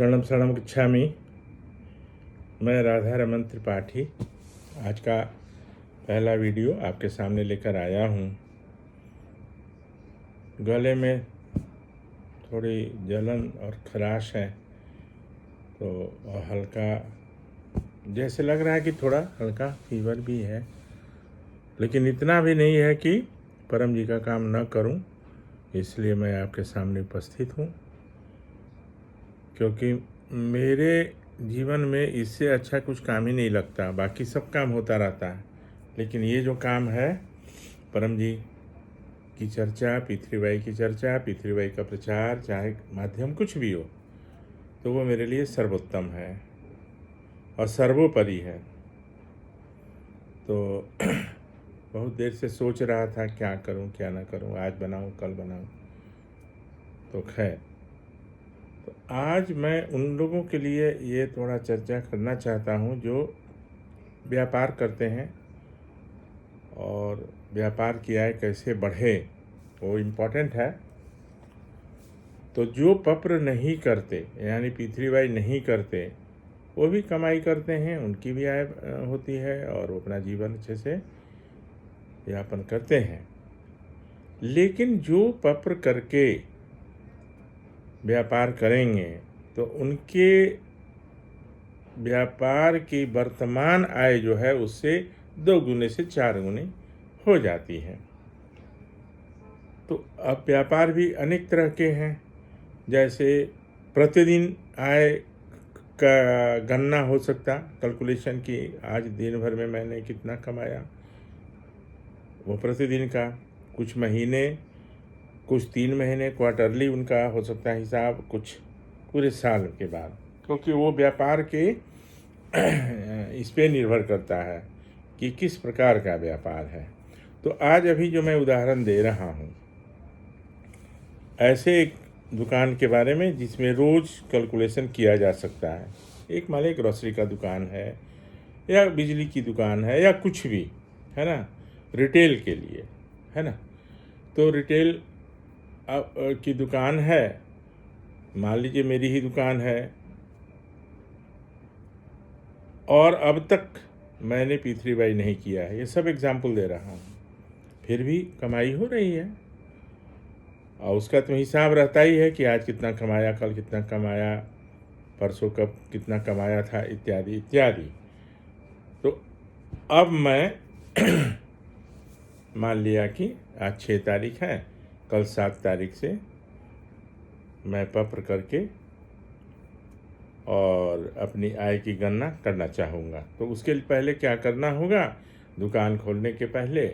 शरणम शरणम गच्छामि। मैं राधा रमन त्रिपाठी आज का पहला वीडियो आपके सामने लेकर आया हूँ। गले में थोड़ी जलन और खराश है, तो हल्का जैसे लग रहा है कि थोड़ा हल्का फीवर भी है, लेकिन इतना भी नहीं है कि परम जी का काम न करूं। इसलिए मैं आपके सामने उपस्थित हूं, क्योंकि मेरे जीवन में इससे अच्छा कुछ काम ही नहीं लगता। बाकी सब काम होता रहता है, लेकिन ये जो काम है, परम जी की चर्चा, पृथ्वीबाई की चर्चा, पृथ्वीबाई का प्रचार, चाहे माध्यम कुछ भी हो, तो वो मेरे लिए सर्वोत्तम है और सर्वोपरि है। तो बहुत देर से सोच रहा था क्या करूं क्या ना करूं, आज बनाऊं कल बनाऊं। तो खैर, तो आज मैं उन लोगों के लिए ये थोड़ा चर्चा करना चाहता हूं जो व्यापार करते हैं और व्यापार की आय कैसे बढ़े, वो इम्पोर्टेंट है। तो जो पप्र नहीं करते, यानी पृथ्वीबाई नहीं करते, वो भी कमाई करते हैं, उनकी भी आय होती है और वो अपना जीवन अच्छे से यापन करते हैं। लेकिन जो पप्र करके व्यापार करेंगे तो उनके व्यापार की वर्तमान आय जो है उससे 2 गुने से 4 गुने हो जाती है। तो अब व्यापार भी अनेक तरह के हैं, जैसे प्रतिदिन आय का गणना हो सकता, कैलकुलेशन की आज दिन भर में मैंने कितना कमाया, वो प्रतिदिन का। कुछ महीने, कुछ 3 महीने क्वार्टरली उनका हो सकता है हिसाब, कुछ पूरे साल के बाद, क्योंकि वो व्यापार के इस पे निर्भर करता है कि किस प्रकार का व्यापार है। तो आज अभी जो मैं उदाहरण दे रहा हूँ, ऐसे एक दुकान के बारे में जिसमें रोज़ कैलकुलेशन किया जा सकता है। एक मान लीजिए ग्रोसरी का दुकान है या बिजली की दुकान है या कुछ भी है ना, रिटेल के लिए है ना। तो रिटेल की दुकान है, मान लीजिए मेरी ही दुकान है, और अब तक मैंने पृथ्वीबाई नहीं किया है। ये सब एग्जाम्पल दे रहा हूँ, फिर भी कमाई हो रही है। और उसका तो हिसाब रहता ही है कि आज कितना कमाया, कल कितना कमाया, परसों कब कितना कमाया था, इत्यादि इत्यादि। तो अब मैं मान लिया कि आज 6 तारीख है, कल 7 तारीख से मैं पप्र करके और अपनी आय की गणना करना चाहूँगा। तो उसके पहले क्या करना होगा, दुकान खोलने के पहले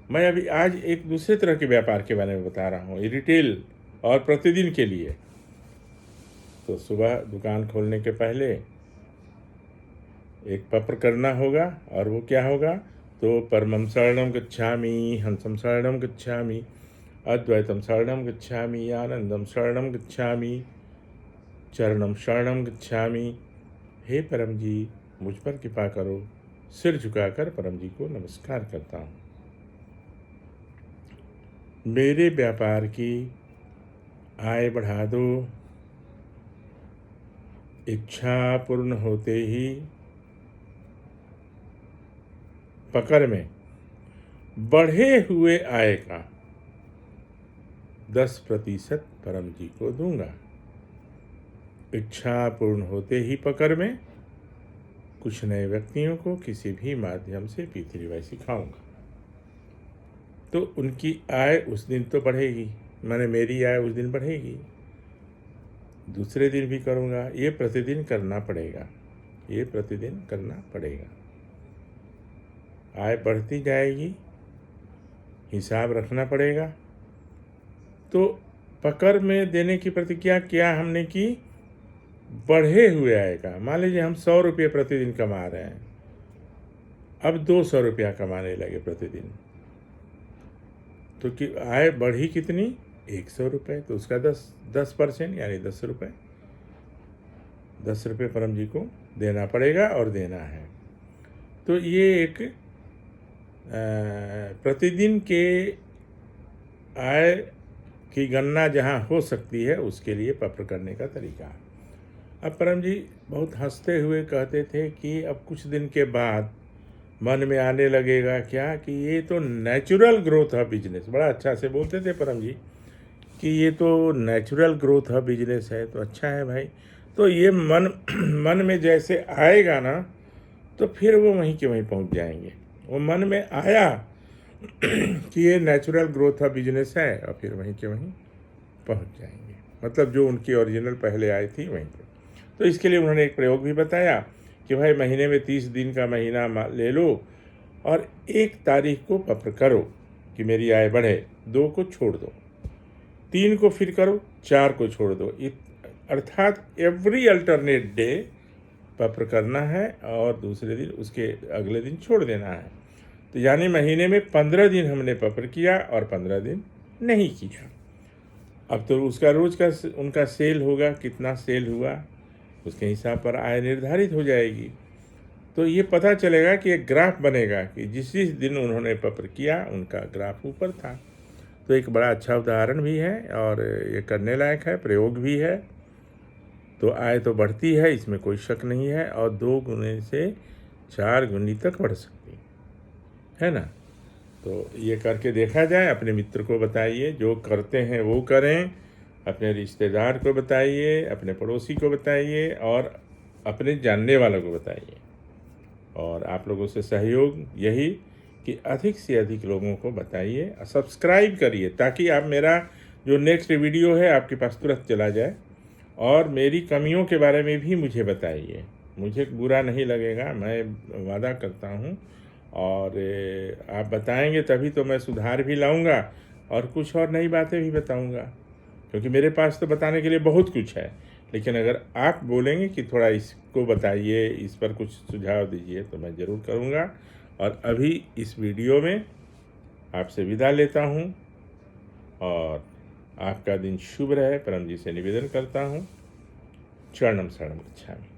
मैं अभी आज एक दूसरे तरह के व्यापार के बारे में बता रहा हूँ, रिटेल और प्रतिदिन के लिए। तो सुबह दुकान खोलने के पहले एक पप्र करना होगा, और वो क्या होगा, तो परमं शरणं गच्छामि, हंसं शरणं गच्छामि, अद्वैतं शरणं गच्छामि, आनंदं शरणं गच्छामि, चरणं शरणं गच्छामि। हे परम जी, मुझ पर कृपा करो। सिर झुकाकर परम जी को नमस्कार करता हूँ। मेरे व्यापार की आय बढ़ा दो। इच्छा पूर्ण होते ही पकड़ में बढ़े हुए आय का 10% परम जी को दूंगा। इच्छा पूर्ण होते ही पकड़ में कुछ नए व्यक्तियों को किसी भी माध्यम से पृथ्वीबाई सिखाऊंगा, तो उनकी आय उस दिन तो बढ़ेगी, माने मेरी आय उस दिन बढ़ेगी। दूसरे दिन भी करूंगा, ये प्रतिदिन करना पड़ेगा, ये प्रतिदिन करना पड़ेगा। आय बढ़ती जाएगी, हिसाब रखना पड़ेगा। तो पकड़ में देने की प्रतिज्ञा क्या हमने की, बढ़े हुए आय का। मान लीजिए हम 100 रुपये प्रतिदिन कमा रहे हैं, अब 200 रुपया कमाने लगे प्रतिदिन, तो कि आय बढ़ी कितनी, 100 रुपये। तो उसका 10% यानी 10 रुपये, 10 रुपये परम जी को देना पड़ेगा और देना है। तो ये एक प्रतिदिन के आय कि गणना जहाँ हो सकती है उसके लिए पत्र करने का तरीका। अब परम जी बहुत हंसते हुए कहते थे कि अब कुछ दिन के बाद मन में आने लगेगा क्या कि ये तो नेचुरल ग्रोथ है बिजनेस। बड़ा अच्छा से बोलते थे परम जी कि ये तो नेचुरल ग्रोथ है बिजनेस है, तो अच्छा है भाई। तो ये मन मन में जैसे आएगा ना तो फिर वो वहीं के वहीं पहुंच जाएंगे। वो मन में आया कि ये नेचुरल ग्रोथ का बिजनेस है और फिर वहीं के वहीं पहुंच जाएंगे, मतलब जो उनकी ओरिजिनल पहले आई थी वहीं पे। तो इसके लिए उन्होंने एक प्रयोग भी बताया कि भाई महीने में 30 दिन का महीना ले लो और 1 तारीख को पत्र करो कि मेरी आय बढ़े, 2 को छोड़ दो, 3 को फिर करो, 4 को छोड़ दो। अर्थात एवरी अल्टरनेट डे पत्र करना है और दूसरे दिन उसके अगले दिन छोड़ देना है। तो यानी महीने में 15 दिन हमने पत्र किया और 15 दिन नहीं किया। अब तो उसका रोज का उनका सेल होगा, कितना सेल हुआ उसके हिसाब पर आय निर्धारित हो जाएगी। तो ये पता चलेगा कि एक ग्राफ बनेगा कि जिस जिस दिन उन्होंने पत्र किया उनका ग्राफ ऊपर था। तो एक बड़ा अच्छा उदाहरण भी है और ये करने लायक है, प्रयोग भी है। तो आय तो बढ़ती है, इसमें कोई शक नहीं है, और 2 गुने से 4 गुनी तक बढ़ सकती है ना। तो ये करके देखा जाए, अपने मित्र को बताइए, जो करते हैं वो करें, अपने रिश्तेदार को बताइए, अपने पड़ोसी को बताइए और अपने जानने वालों को बताइए। और आप लोगों से सहयोग यही कि अधिक से अधिक लोगों को बताइए, सब्सक्राइब करिए ताकि आप मेरा जो नेक्स्ट वीडियो है आपके पास तुरंत चला जाए। और मेरी कमियों के बारे में भी मुझे बताइए, मुझे बुरा नहीं लगेगा, मैं वादा करता हूँ। और आप बताएंगे तभी तो मैं सुधार भी लाऊंगा और कुछ और नई बातें भी बताऊंगा, क्योंकि मेरे पास तो बताने के लिए बहुत कुछ है। लेकिन अगर आप बोलेंगे कि थोड़ा इसको बताइए, इस पर कुछ सुझाव दीजिए, तो मैं ज़रूर करूंगा। और अभी इस वीडियो में आपसे विदा लेता हूं और आपका दिन शुभ रहे, परम जी से निवेदन करता हूं। चरणम शरणम गच्छामि।